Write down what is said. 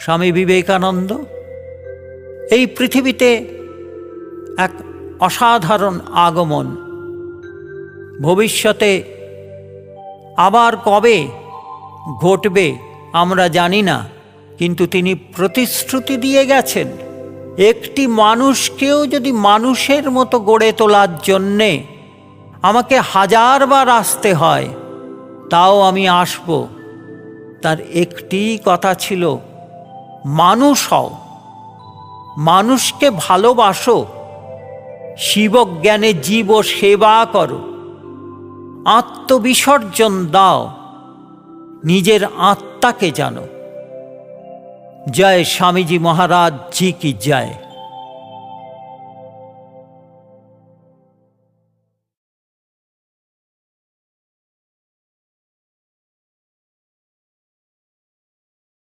স্বামী বিবেকানন্দ এই পৃথিবীতে এক অসাধারণ আগমন। ভবিষ্যতে আবার কবে ঘটবে আমরা জানি না, কিন্তু তিনি প্রতিশ্রুতি দিয়ে গেছেন একটি মানুষকেও যদি মানুষের মতো গড়ে তোলার জন্যে আমাকে 1000 বার আসতে হয়, তাও আমি আসব। তার একটি কথা ছিল, মানুষ হও, মানুষকে ভালোবাসো, শিবজ্ঞানে জীব সেবা করো, আত্মবিসর্জন দাও, নিজের আত্মাকে জানো। জয় স্বামীজি মহারাজ জি কি জয়।